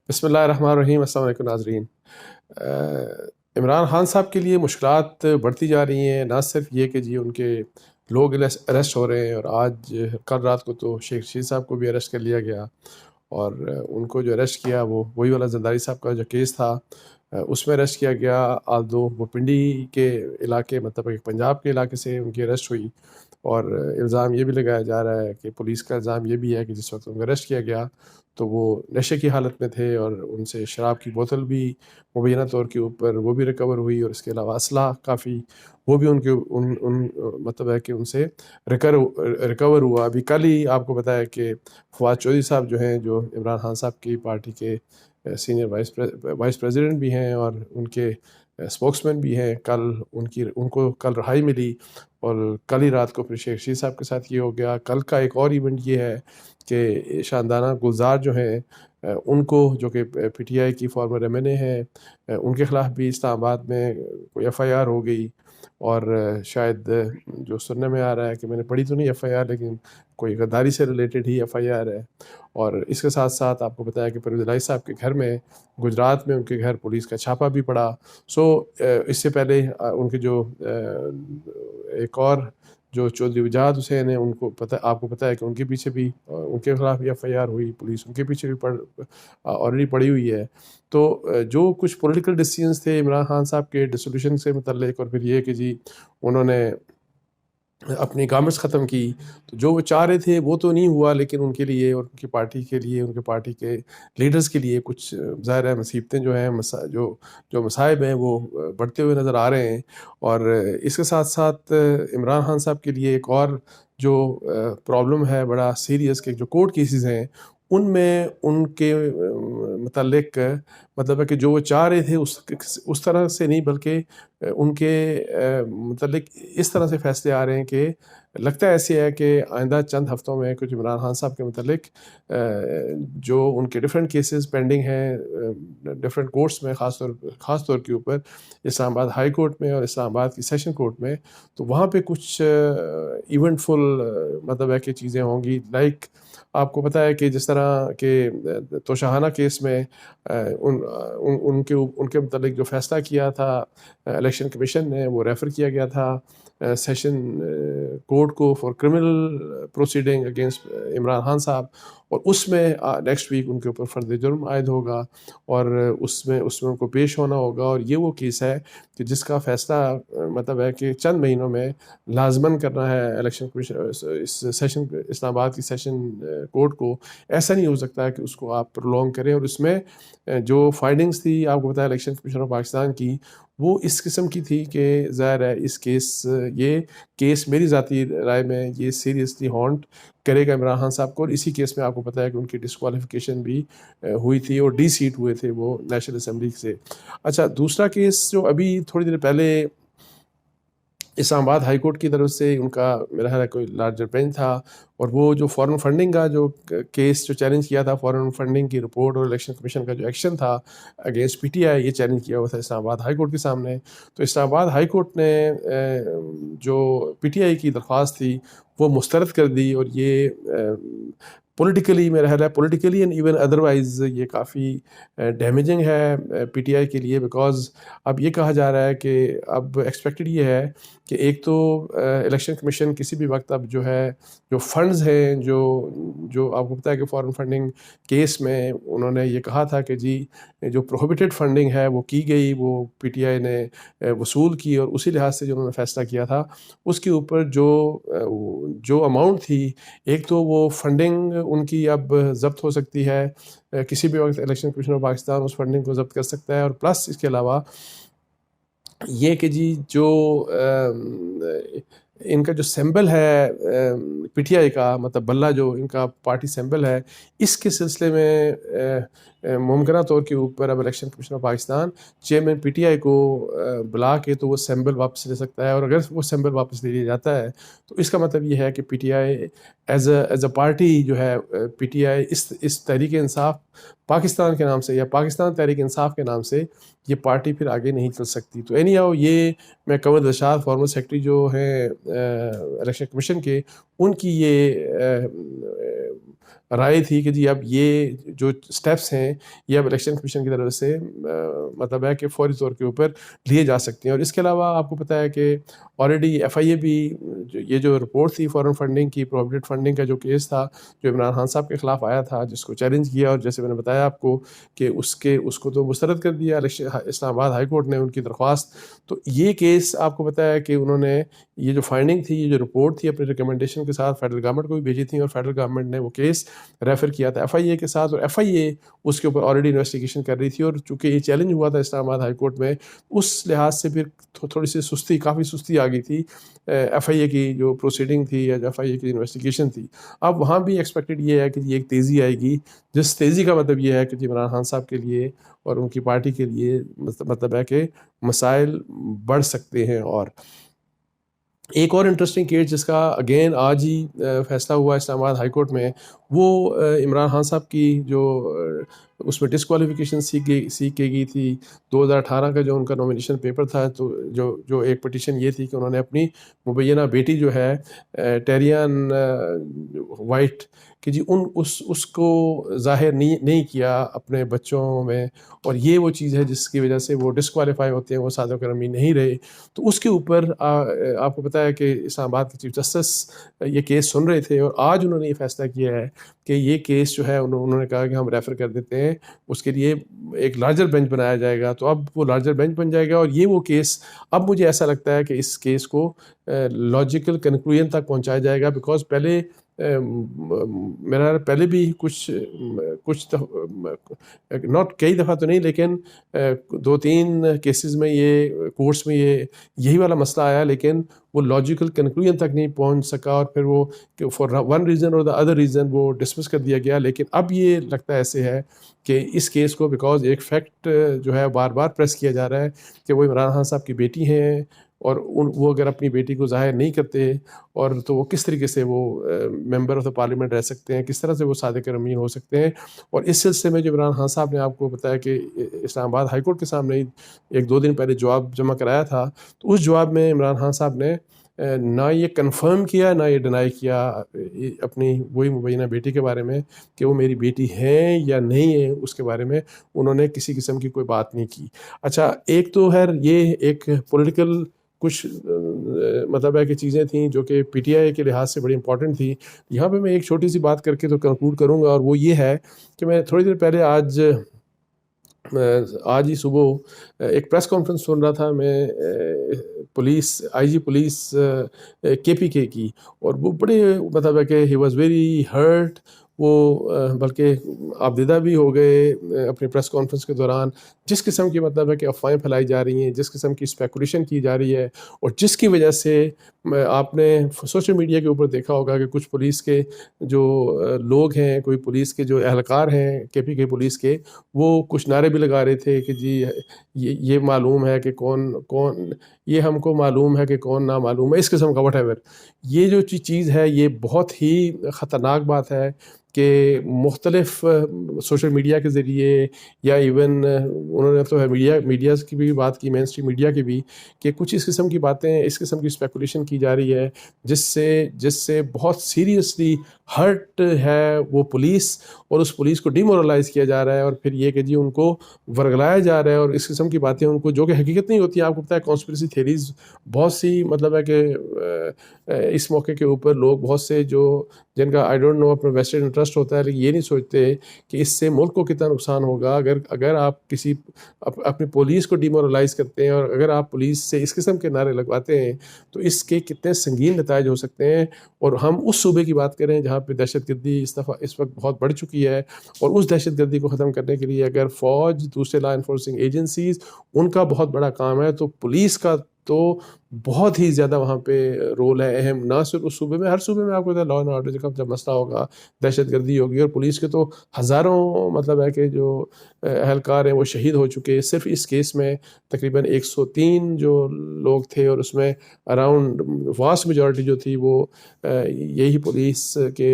بسم اللہ الرحمن الرحیم۔ السلام علیکم ناظرین۔ عمران خان صاحب کے لیے مشکلات بڑھتی جا رہی ہیں، نہ صرف یہ کہ جی ان کے لوگ اریسٹ ہو رہے ہیں، اور آج کل رات کو تو شیخ رشید صاحب کو بھی اریسٹ کر لیا گیا، اور ان کو جو اریسٹ کیا وہ وہی والا زرداری صاحب کا جو کیس تھا اس میں اریسٹ کیا گیا۔ آلدو وہ پنڈی کے علاقے مطلب کہ پنجاب کے علاقے سے ان کی اریسٹ ہوئی، اور الزام یہ بھی لگایا جا رہا ہے کہ پولیس کا الزام یہ بھی ہے کہ جس وقت ان کو اریسٹ کیا گیا تو وہ نشے کی حالت میں تھے، اور ان سے شراب کی بوتل بھی مبینہ طور کے اوپر وہ بھی ریکور ہوئی، اور اس کے علاوہ اسلحہ کافی وہ بھی ان مطلب ہے کہ ان سے ریکور ہوا۔ ابھی کل ہی آپ کو بتایا کہ فواد چودھری صاحب جو ہیں، جو عمران خان صاحب کی پارٹی کے سینئر وائس پریزیڈنٹ بھی ہیں اور ان کے اسپوکس مین بھی ہیں، ان کو کل رہائی ملی، اور کل ہی رات کو پھر شیخ رشید صاحب کے ساتھ یہ ہو گیا۔ کل کا ایک اور ایونٹ یہ ہے کہ شاندانہ گلزار جو ہیں ان کو، جو کہ پی ٹی آئی کی فارمر ایم این اے ہیں، ان کے خلاف بھی اسلام آباد میں کوئی ایف آئی آر ہو گئی، اور شاید جو سننے میں آ رہا ہے کہ میں نے پڑھی تو نہیں ایف آئی آر، لیکن کوئی غداری سے ریلیٹڈ ہی ایف آئی آر ہے۔ اور اس کے ساتھ ساتھ آپ کو بتایا کہ پرویز الہی صاحب کے گھر میں گجرات میں ان کے گھر پولیس کا چھاپا بھی پڑا۔ اس سے پہلے ان کے جو ایک اور جو چودھری وجاہت حسین ہیں، ان کو آپ کو پتہ ہے کہ ان کے پیچھے بھی ان کے خلاف بھی ایف آئی آر ہوئی، پولیس ان کے پیچھے بھی آلریڈی پڑی ہوئی ہے۔ تو جو کچھ پولیٹیکل ڈیسیجنز تھے عمران خان صاحب کے ڈسولوشن سے متعلق، اور پھر یہ کہ جی انہوں نے اپنی گورنمنٹس ختم کی، تو جو وہ چاہ رہے تھے وہ تو نہیں ہوا، لیکن ان کے لیے اور ان کی پارٹی کے لیے، ان کے پارٹی کے لیڈرز کے لیے کچھ ظاہر ہے مصیبتیں جو ہیں، جو مصائب ہیں وہ بڑھتے ہوئے نظر آ رہے ہیں۔ اور اس کے ساتھ ساتھ عمران خان صاحب کے لیے ایک اور جو پرابلم ہے بڑا سیریس، کہ جو کورٹ کیسز ہیں ان میں ان کے متعلق مطلب ہے کہ جو وہ چاہ رہے تھے اس طرح سے نہیں، بلکہ ان کے متعلق اس طرح سے فیصلے آ رہے ہیں کہ لگتا ہے ایسے ہے کہ آئندہ چند ہفتوں میں کچھ عمران خان صاحب کے متعلق جو ان کے ڈفرینٹ کیسز پینڈنگ ہیں ڈفرینٹ کورٹس میں، خاص طور کے اوپر اسلام آباد ہائی کورٹ میں اور اسلام آباد کی سیشن کورٹ میں، تو وہاں پہ کچھ ایونٹ فل مطلب ہے کہ چیزیں ہوں گی۔ لائک آپ کو پتہ ہے کہ جس طرح کہ توشاہانہ کیس میں ان کے متعلق جو فیصلہ کیا تھا الیکشن کمیشن نے، وہ ریفر کیا گیا تھا سیشن کورٹ کو for criminal proceeding against Imran Khan صاحب، اور اس میں نیکسٹ ویک ان کے اوپر فرد جرم عائد ہوگا، اور اس میں ان کو پیش ہونا ہوگا۔ اور یہ وہ کیس ہے کہ جس کا فیصلہ مطلب ہے کہ چند مہینوں میں لازماً کرنا ہے الیکشن کمیشن سیشن اسلام آباد کی سیشن کورٹ کو۔ ایسا نہیں ہو سکتا ہے کہ اس کو آپ پرولونگ کریں، اور اس میں جو فائنڈنگز تھی آپ کو بتایا الیکشن کمیشن آف پاکستان کی، وہ اس قسم کی تھی کہ ظاہر ہے یہ کیس میری ذاتی رائے میں یہ سیریسلی ہانٹ کرے گا عمران خان صاحب کو۔ اور اسی کیس میں آپ کو پتہ ہے کہ ان کی ڈسکوالیفیکیشن بھی ہوئی تھی، اور ڈی سیٹ ہوئے تھے وہ نیشنل اسمبلی سے۔ اچھا، دوسرا کیس جو ابھی تھوڑی دیر پہلے اسلام آباد ہائی کورٹ کی طرف سے ان کا میرا خیال ہے کوئی لارجر بینچ تھا، اور وہ جو فارن فنڈنگ کا جو کیس جو چیلنج کیا تھا، فارن فنڈنگ کی رپورٹ اور الیکشن کمیشن کا جو ایکشن تھا اگینسٹ پی ٹی آئی، یہ چیلنج کیا ہوا تھا اسلام آباد ہائی کورٹ کے سامنے۔ تو اسلام آباد ہائی کورٹ نے جو پی ٹی آئی کی درخواست تھی وہ مسترد کر دی، اور یہ پولیٹیکلی میرا خیال ہے پولیٹیکلی اینڈ ایون ادروائز یہ کافی ڈیمیجنگ ہے پی ٹی آئی کے لیے، بیکاز اب یہ کہا جا رہا ہے کہ اب ایکسپیکٹڈ یہ ہے کہ ایک تو الیکشن کمیشن کسی بھی وقت اب جو ہے جو فنڈز ہیں جو آپ کو پتہ ہے کہ فارن فنڈنگ کیس میں انہوں نے یہ کہا تھا کہ جی جو پروہیبٹڈ فنڈنگ ہے وہ کی گئی، وہ پی ٹی آئی نے وصول کی، اور اسی لحاظ سے جو انہوں نے فیصلہ کیا تھا اس کے اوپر جو اماؤنٹ تھی، ایک تو وہ فنڈنگ ان کی اب ضبط ہو سکتی ہے، کسی بھی وقت الیکشن کمیشن آف پاکستان اس فنڈنگ کو ضبط کر سکتا ہے، اور پلس اس کے علاوہ یہ کہ جی جو ان کا جو سمبل ہے پی ٹی آئی کا، مطلب بلہ جو ان کا پارٹی سمبل ہے، اس کے سلسلے میں ممکنہ طور کے اوپر اب election commission of Pakistan chairman P T I کو بلا کے تو وہ سمبل واپس لے سکتا ہے، اور اگر وہ سمبل واپس لے لیا جاتا ہے تو اس کا مطلب یہ ہے کہ P T I as a party جو ہے، پی ٹی آئی اس تحریک انصاف پاکستان کے نام سے یا پاکستان تحریک انصاف کے نام سے یہ پارٹی پھر آگے نہیں چل سکتی. تو اینی ہاؤ یہ میں قمر دلشاد فارمر سیکرٹری جو ہیں الیکشن کمیشن کے، ان کی یہ رائے تھی کہ جی اب یہ جو سٹیپس ہیں یہ اب الیکشن کمیشن کی طرف سے مطلب ہے کہ فوری طور کے اوپر لیے جا سکتے ہیں. اور اس کے علاوہ آپ کو پتہ ہے کہ آلریڈی ایف آئی اے بھی یہ جو رپورٹ تھی فورن فنڈنگ کی، پروہیبٹڈ فنڈنگ کا جو کیس تھا جو عمران خان صاحب کے خلاف آیا تھا، جس کو چیلنج کیا، اور جیسے میں نے بتایا آپ کو کہ اس کو تو مسترد کر دیا اسلام آباد ہائی کورٹ نے ان کی درخواست. تو یہ کیس آپ کو پتہ ہے کہ انہوں نے یہ جو فائنڈنگ تھی، یہ جو رپورٹ تھی، اپنی ریکمنڈیشن کے ساتھ فیڈرل گورنمنٹ کو بھی بھیجی تھی، اور فیڈرل گورنمنٹ نے وہ کیس ریفر کیا تھا ایف آئی اے کے ساتھ، اور ایف آئی اے اس کے اوپر آلریڈی انویسٹیگیشن کر رہی تھی. اور چونکہ یہ چیلنج ہوا تھا اسلام آباد ہائی کورٹ میں، اس لحاظ سے پھر تھوڑی سی کافی سستی آ گئی تھی ایف آئی اے کی جو پروسیڈنگ تھی یا ایف آئی اے کی انویسٹیگیشن تھی. اب وہاں بھی ایکسپیکٹڈ یہ ہے کہ یہ ایک تیزی آئے گی، جس تیزی کا مطلب یہ ہے کہ عمران خان صاحب کے لیے اور ان کی پارٹی کے لیے مطلب ہے کہ مسائل بڑھ سکتے ہیں. اور ایک اور انٹرسٹنگ کیس جس کا اگین آج ہی فیصلہ ہوا اسلام آباد ہائی کورٹ میں، وہ عمران خان صاحب کی جو اس میں ڈسکوالیفیکیشن سیکھ کی گئی تھی 2018 کا جو ان کا نومینیشن پیپر تھا. تو جو ایک پٹیشن یہ تھی کہ انہوں نے اپنی مبینہ بیٹی جو ہے ٹیریان وائٹ کہ جی اس کو ظاہر نہیں کیا اپنے بچوں میں، اور یہ وہ چیز ہے جس کی وجہ سے وہ ڈسکوالیفائی ہوتے ہیں، وہ صادق کرمی نہیں رہے. تو اس کے اوپر آپ کو پتہ ہے کہ اسلام آباد کے چیف جسٹس یہ کیس سن رہے تھے، اور آج انہوں نے یہ فیصلہ کیا ہے کہ یہ کیس جو ہے انہوں نے کہا کہ ہم ریفر کر دیتے ہیں، اس کے لیے ایک لارجر بینچ بنایا جائے گا. تو اب وہ لارجر بینچ بن جائے گا، اور یہ وہ کیس اب مجھے ایسا لگتا ہے کہ اس کیس کو لاجیکل کنکلوژن تک پہنچایا جائے گا. بیکاز پہلے میرا پہلے بھی کچھ ناٹ کئی دفعہ تو نہیں لیکن 2-3 کیسز میں یہ کورٹس میں یہی والا مسئلہ آیا، لیکن وہ لاجیکل کنکلوژن تک نہیں پہنچ سکا، اور پھر وہ فار ون ریزن اور دا ادر ریزن وہ ڈسمس کر دیا گیا. لیکن اب یہ لگتا ہے ایسے ہے کہ اس کیس کو بیکاز ایک فیکٹ جو ہے بار بار پریس کیا جا رہا ہے کہ وہ عمران خان صاحب کی بیٹی ہیں، اور وہ اگر اپنی بیٹی کو ظاہر نہیں کرتے اور تو وہ کس طریقے سے وہ ممبر آف دا پارلیمنٹ رہ سکتے ہیں، کس طرح سے وہ صادق امین ہو سکتے ہیں. اور اس سلسلے میں جو عمران خان صاحب نے آپ کو بتایا کہ اسلام آباد ہائی کورٹ کے سامنے 1-2 دن پہلے جواب جمع کرایا تھا، تو اس جواب میں عمران خان صاحب نے نہ یہ کنفرم کیا نہ یہ ڈینائی کیا اپنی وہی مبینہ بیٹی کے بارے میں کہ وہ میری بیٹی ہیں یا نہیں ہے، اس کے بارے میں انہوں نے کسی قسم کی کوئی بات نہیں کی. اچھا، ایک تو خیر یہ ایک پولیٹیکل کچھ مطلب ہے کہ چیزیں تھیں جو کہ پی ٹی آئی کے لحاظ سے بڑی امپورٹنٹ تھی. یہاں پہ میں ایک چھوٹی سی بات کر کے تو کنکلوڈ کروں گا، اور وہ یہ ہے کہ میں تھوڑی دیر پہلے آج ہی صبح ایک پریس کانفرنس سن رہا تھا میں آئی جی پولیس کے پی کے کی، اور وہ بڑے مطلب ہے کہ ہی واز ویری ہرٹ. وہ بلکہ آبدیدہ بھی ہو گئے اپنی پریس کانفرنس کے دوران. جس قسم کی مطلب ہے کہ افواہیں پھیلائی جا رہی ہیں، جس قسم کی اسپیکولیشن کی جا رہی ہے، اور جس کی وجہ سے آپ نے سوشل میڈیا کے اوپر دیکھا ہوگا کہ کچھ پولیس کے جو لوگ ہیں، کوئی پولیس کے جو اہلکار ہیں کے پی کے پولیس کے، وہ کچھ نعرے بھی لگا رہے تھے کہ جی یہ معلوم ہے کہ کون یہ ہم کو معلوم ہے کہ کون نامعلوم ہے، اس قسم کا وٹ ایور. یہ جو چیز ہے یہ بہت ہی خطرناک بات ہے کہ مختلف سوشل میڈیا کے ذریعے یا ایون انہوں نے تو میڈیاز کی بھی بات کی، مین اسٹریم میڈیا کی بھی، کہ کچھ اس قسم کی باتیں، اس قسم کی اسپیکولیشن کی جا رہی ہے جس سے بہت سیریسلی ہرٹ ہے وہ پولیس، اور اس پولیس کو ڈی مورلائز کیا جا رہا ہے، اور پھر یہ کہ جی ان کو ورگلایا جا رہا ہے، اور اس قسم کی باتیں ان کو جو کہ حقیقت نہیں ہوتی. آپ کو پتہ ہے کانسپریسی تھیریز بہت سی مطلب ہے کہ اس موقع کے اوپر لوگ بہت سے جن کا آئی ڈونٹ نو اپنا ویسٹڈ انٹرسٹ ہوتا ہے، لیکن یہ نہیں سوچتے کہ اس سے ملک کو کتنا نقصان ہوگا اگر آپ کسی اپنی پولیس کو ڈی مورلائز کرتے ہیں، اور اگر آپ پولیس سے اس قسم کے نعرے لگواتے ہیں تو اس کے کتنے سنگین نتائج ہو سکتے ہیں. اور ہم اس صوبے کی بات کریں جہاں پہ دہشت گردی اس وقت بہت بڑھ چکی ہے، اور اس دہشت گردی کو ختم کرنے کے لیے اگر فوج، دوسرے لا انفورسنگ ایجنسیز، ان کا بہت بڑا کام ہے، تو پولیس کا تو بہت ہی زیادہ وہاں پہ رول ہے اہم، نہ صرف اس صوبے میں، ہر صوبے میں آپ کو پتہ ہے لا اینڈ آرڈر کا جب مسئلہ ہوگا، دہشت گردی ہوگی، اور پولیس کے تو ہزاروں مطلب ہے کہ جو اہلکار ہیں وہ شہید ہو چکے. صرف اس کیس میں تقریباً 103 جو لوگ تھے، اور اس میں اراؤنڈ واسٹ میجورٹی جو تھی وہ یہی پولیس کے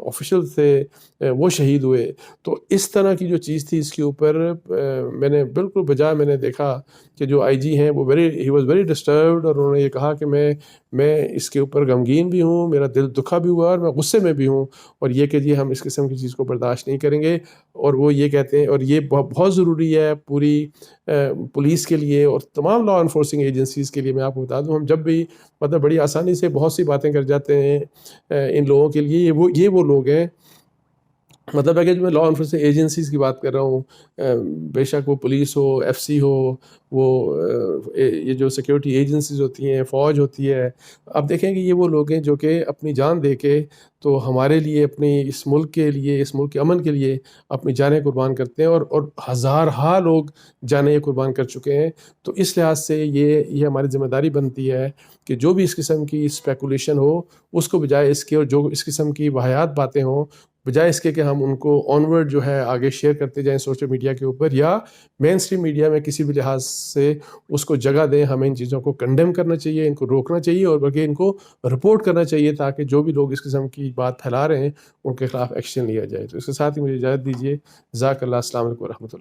آفیشل تھے، وہ شہید ہوئے. تو اس طرح کی جو چیز تھی، اس کے اوپر میں نے بالکل بجائے میں نے دیکھا کہ جو آئی جی ہیں وہ ہی واز ویری ڈسٹربڈ، اور انہوں نے یہ کہا کہ میں اس کے اوپر غمگین بھی ہوں، میرا دل دکھا بھی ہوا، اور میں غصے میں بھی ہوں، اور یہ کہ جی ہم اس قسم کی چیز کو برداشت نہیں کریں گے. اور وہ یہ کہتے ہیں، اور یہ بہت ضروری ہے پوری پولیس کے لیے اور تمام لا انفورسنگ ایجنسیز کے لیے. میں آپ کو بتا دوں، ہم جب بھی مطلب بڑی آسانی سے بہت سی باتیں کر جاتے ہیں ان لوگوں کے لیے. یہ وہ لوگ ہیں، مطلب ہے کہ جو میں لا انفورسنگ ایجنسیز کی بات کر رہا ہوں، بے شک وہ پولیس ہو، ایف سی ہو، وہ یہ جو سیکیورٹی ایجنسیز ہوتی ہیں، فوج ہوتی ہے. اب دیکھیں کہ یہ وہ لوگ ہیں جو کہ اپنی جان دے کے تو ہمارے لیے، اپنی اس ملک کے لیے، اس ملک کے امن کے لیے اپنی جانیں قربان کرتے ہیں، اور ہزارہا لوگ جانیں قربان کر چکے ہیں. تو اس لحاظ سے یہ ہماری ذمہ داری بنتی ہے کہ جو بھی اس قسم کی اسپیکولیشن ہو، اس کو بجائے اس کے، اور جو اس قسم کی واہیات باتیں ہوں، بجائے اس کے کہ ہم ان کو آن ورڈ جو ہے آگے شیئر کرتے جائیں سوشل میڈیا کے اوپر یا مین اسٹریم میڈیا میں کسی بھی لحاظ سے اس کو جگہ دیں، ہمیں ان چیزوں کو کنڈیم کرنا چاہیے، ان کو روکنا چاہیے، اور بلکہ ان کو رپورٹ کرنا چاہیے، تاکہ جو بھی لوگ اس قسم کی بات پھیلا رہے ہیں ان کے خلاف ایکشن لیا جائے. تو اس کے ساتھ ہی مجھے اجازت دیجیے. جزاک اللہ. السلام علیکم و رحمۃ اللہ.